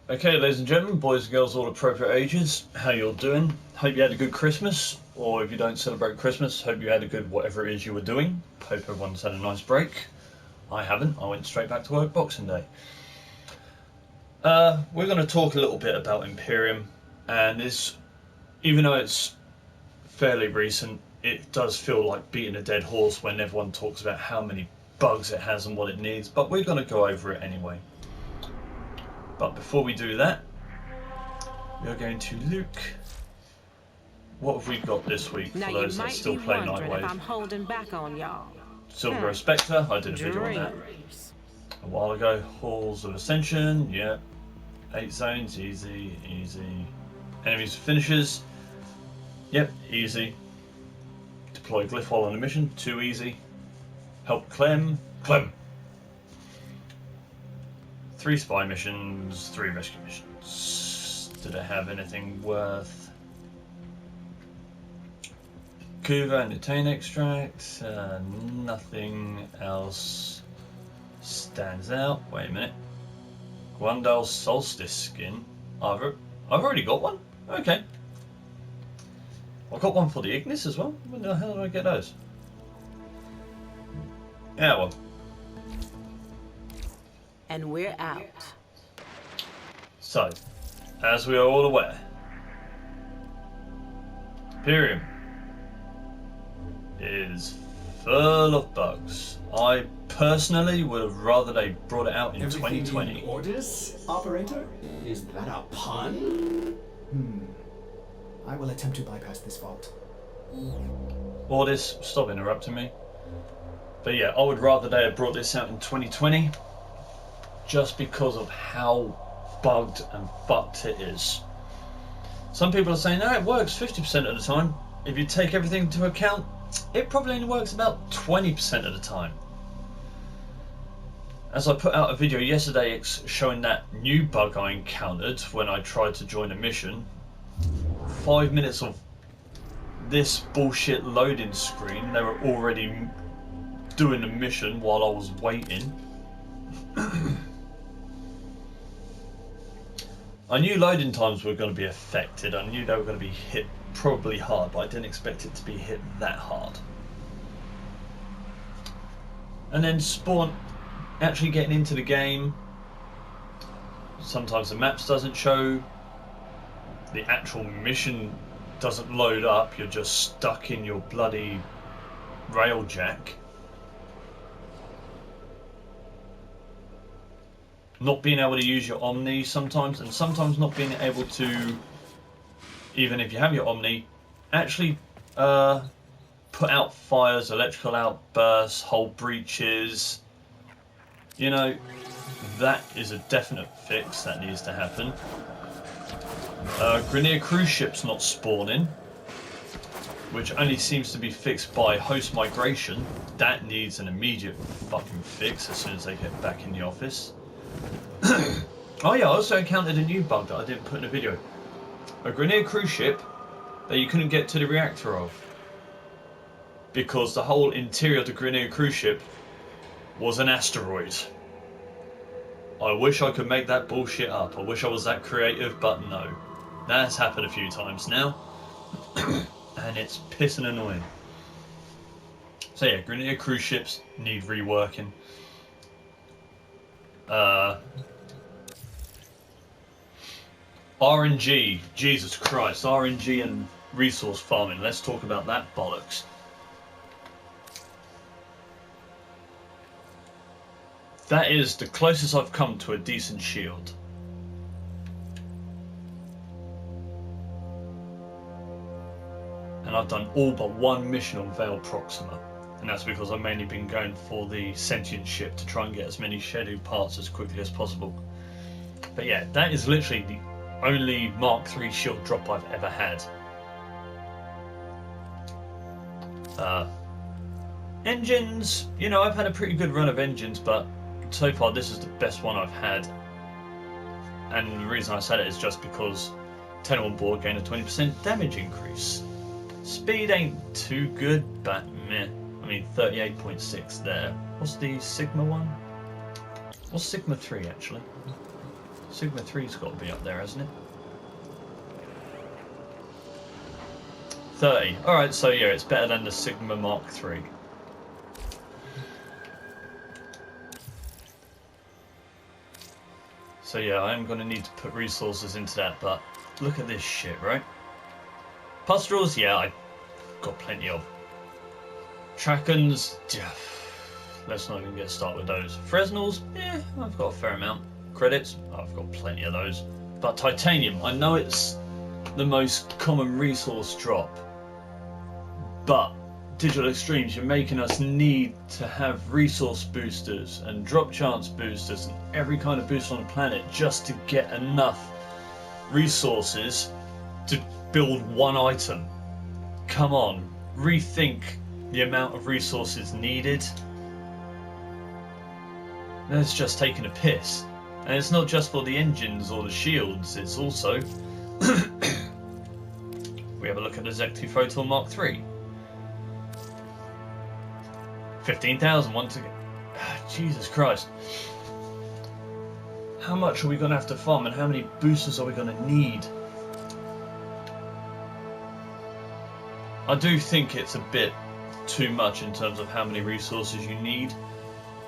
Okay, ladies and gentlemen, boys and girls, all appropriate ages, how you all doing? Hope you had a good Christmas, or if you don't celebrate Christmas, hope you had a good whatever it is you were doing. Hope everyone's had a nice break. I haven't. I went straight back to work Boxing Day. We're going to talk a little bit about Empyrean, and even though it's fairly recent, it does feel like beating a dead horse when everyone talks about how many bugs it has and what it needs, but we're going to go over it anyway. But before we do that, we are going to look. What have we got this week for those that still play Nightwave? I'm holding back on y'all. Silver Spectre, I did a video on that a while ago. Halls of Ascension, yeah. 8 zones, easy, easy. Enemies finishers, yep, easy. Deploy Glyph while on a mission, too easy. Help Clem. 3 spy missions, 3 rescue missions. Did it have anything worth? Kuva and Detain Extract. Nothing else stands out. Wait a minute. Gwendal Solstice skin. I've already got one? Okay. I've got one for the Ignis as well. When the hell did I get those? Yeah, well. And we're out. So, as we are all aware, Empyrean is full of bugs. I personally would have rather they brought it out in 2020. Orders, operator? Is that a pun? I will attempt to bypass this fault. Orders, stop interrupting me. But yeah, I would rather they had brought this out in 2020. Just because of how bugged and fucked it is. Some people are saying, no, it works 50% of the time. If you take everything into account, it probably only works about 20% of the time. As I put out a video yesterday showing that new bug I encountered when I tried to join a mission, 5 minutes of this bullshit loading screen, they were already doing the mission while I was waiting. I knew loading times were going to be affected. I knew they were going to be hit probably hard, but I didn't expect it to be hit that hard. And then spawn, actually getting into the game, sometimes the maps doesn't show, the actual mission doesn't load up, you're just stuck in your bloody railjack. Not being able to use your Omni sometimes, and sometimes not being able to, even if you have your Omni, actually put out fires, electrical outbursts, hull breaches. You know, that is a definite fix that needs to happen. Grineer cruise ships not spawning, which only seems to be fixed by host migration. That needs an immediate fucking fix as soon as they get back in the office. Oh yeah, I also encountered a new bug that I didn't put in a video. A Grineer cruise ship that you couldn't get to the reactor of. Because the whole interior of the Grineer cruise ship was an asteroid. I wish I could make that bullshit up. I wish I was that creative, but no. That's happened a few times now. And it's pissing annoying. So yeah, Grineer cruise ships need reworking. RNG, Jesus Christ, RNG and resource farming. Let's talk about that bollocks. That is the closest I've come to a decent shield. And I've done all but one mission on Veil Proxima. And that's because I've mainly been going for the sentient ship to try and get as many scheduled parts as quickly as possible. But yeah, that is literally the only Mark III shield drop I've ever had. Engines, you know, I've had a pretty good run of engines, but so far this is the best one I've had. And the reason I said it is just because 10 on board gain a 20% damage increase. Speed ain't too good, but meh. I mean, 38.6 there. What's the Sigma one? What's Sigma 3 actually? Sigma 3's got to be up there, hasn't it? 30. Alright, so yeah, it's better than the Sigma Mark III. So yeah, I am going to need to put resources into that, but look at this shit, right? Pustules, yeah, I've got plenty of. Trakens, let's not even get started with those. Fresnels, yeah, I've got a fair amount. Credits, I've got plenty of those. But titanium, I know it's the most common resource drop, but Digital Extremes, you're making us need to have resource boosters and drop chance boosters and every kind of boost on the planet just to get enough resources to build one item. Come on, rethink the amount of resources needed. That's just taking a piss. And it's not just for the engines or the shields, it's also... We have a look at the Zec2 Photon Mark III. 15,000 once again. Jesus Christ. How much are we going to have to farm and how many boosters are we going to need? I do think it's a bit too much in terms of how many resources you need,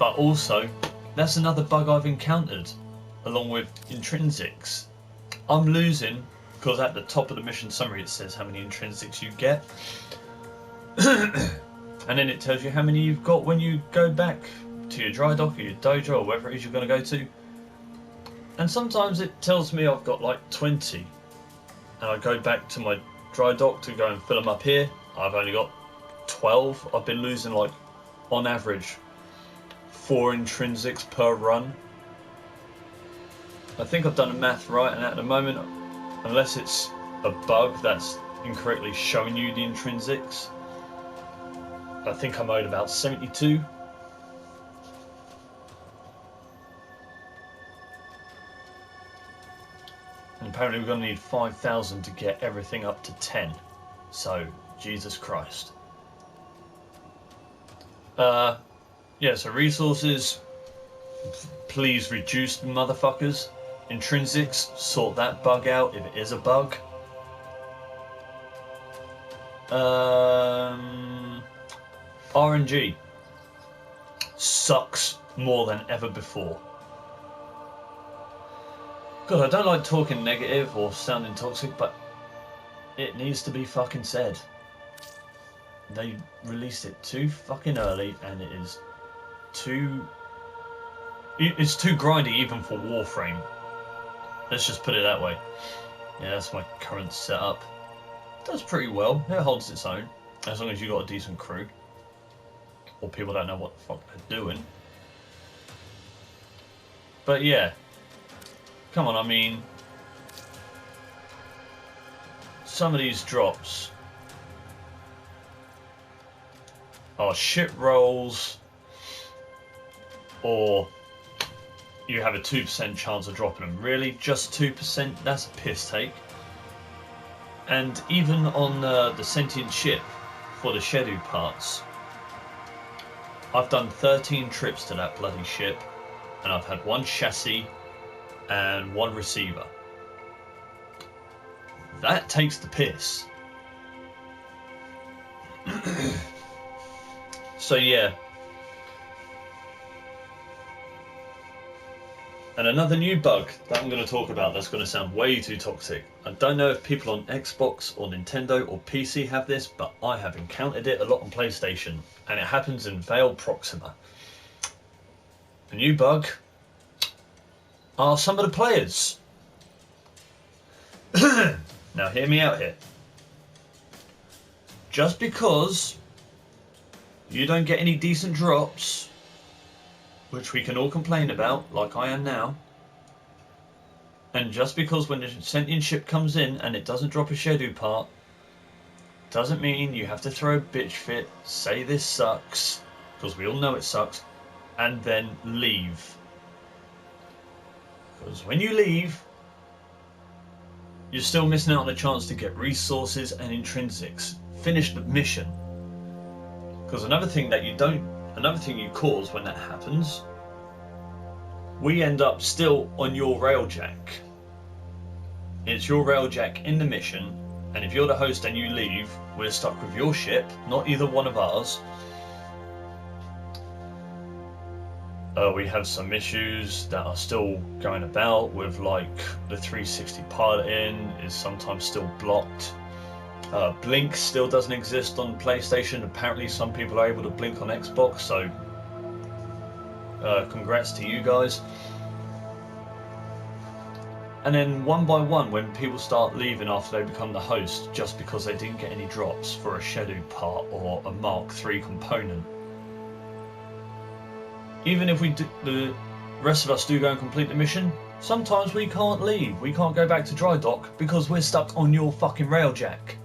but also that's another bug I've encountered along with intrinsics. I'm losing because at the top of the mission summary it says how many intrinsics you get. And then it tells you how many you've got when you go back to your dry dock or your dojo or wherever it is you're going to go to. And sometimes it tells me I've got like 20. And I go back to my dry dock to go and fill them up here. I've only got 12. I've been losing like, on average, 4 intrinsics per run. I think I've done the math right, and at the moment, unless it's a bug that's incorrectly showing you the intrinsics, I think I'm owed about 72. And apparently we're going to need 5,000 to get everything up to 10. So, Jesus Christ. Yeah, so resources, please reduce the motherfuckers. Intrinsics, sort that bug out if it is a bug. RNG sucks more than ever before. God, I don't like talking negative or sounding toxic, but it needs to be fucking said. They released it too fucking early, and it is too... It's too grindy even for Warframe. Let's just put it that way. Yeah, that's my current setup. It does pretty well. It holds its own, as long as you've got a decent crew. Or people don't know what the fuck they're doing. But yeah. Come on, I mean... Some of these drops are shit rolls, or you have a 2% chance of dropping them. Really? Just 2%? That's a piss take. And even on the sentient ship for the schedule parts, I've done 13 trips to that bloody ship, and I've had 1 chassis and 1 receiver. That takes the piss. So yeah. And another new bug that I'm going to talk about that's going to sound way too toxic. I don't know if people on Xbox or Nintendo or PC have this, but I have encountered it a lot on PlayStation, and it happens in Veil Proxima. The new bug are some of the players. Now hear me out here. Just because you don't get any decent drops, which we can all complain about, like I am now, and just because when the sentient ship comes in and it doesn't drop a schedule part, doesn't mean you have to throw a bitch fit, say this sucks, because we all know it sucks, and then leave. Because when you leave, you're still missing out on the chance to get resources and intrinsics. Finish the mission. Because another thing you cause when that happens we end up still on your railjack. It's your railjack in the mission, and if you're the host and you leave, we're stuck with your ship, not either one of ours. We have some issues that are still going about with, like, the 360 piloting is sometimes still blocked. Blink still doesn't exist on PlayStation. Apparently some people are able to blink on Xbox, so congrats to you guys. And then one by one, when people start leaving after they become the host, just because they didn't get any drops for a scheduled part or a Mark III component, even if the rest of us do go and complete the mission, sometimes we can't leave. We can't go back to dry dock because we're stuck on your fucking railjack.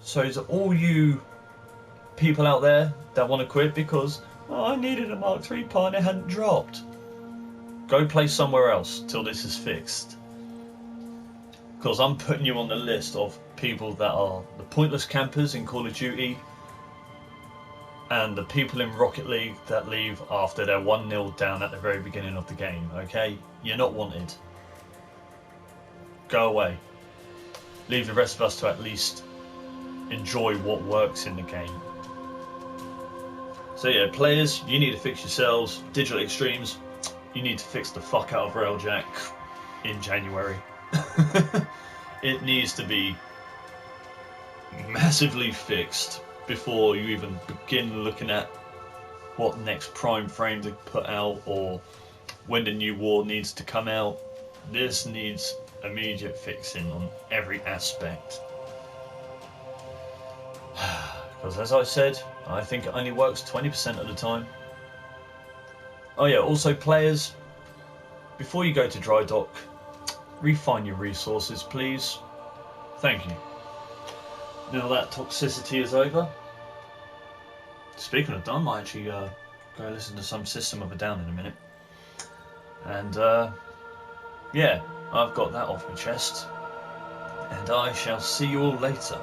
So to all you people out there that want to quit because, oh, I needed a Mark III part and it hadn't dropped, go play somewhere else till this is fixed. Because I'm putting you on the list of people that are the pointless campers in Call of Duty and the people in Rocket League that leave after they're 1-0 down at the very beginning of the game, okay? You're not wanted. Go away. Leave the rest of us to at least enjoy what works in the game. So yeah, players, you need to fix yourselves. Digital Extremes, you need to fix the fuck out of Railjack in January. It needs to be massively fixed before you even begin looking at what next Prime frame to put out or when the new war needs to come out. This needs immediate fixing on every aspect. Because as I said, I think it only works 20% of the time. Oh yeah, also players, before you go to dry dock, refine your resources please. Thank you. Now that toxicity is over. Speaking of done, I might actually go listen to some System of a Down in a minute. And yeah, I've got that off my chest. And I shall see you all later.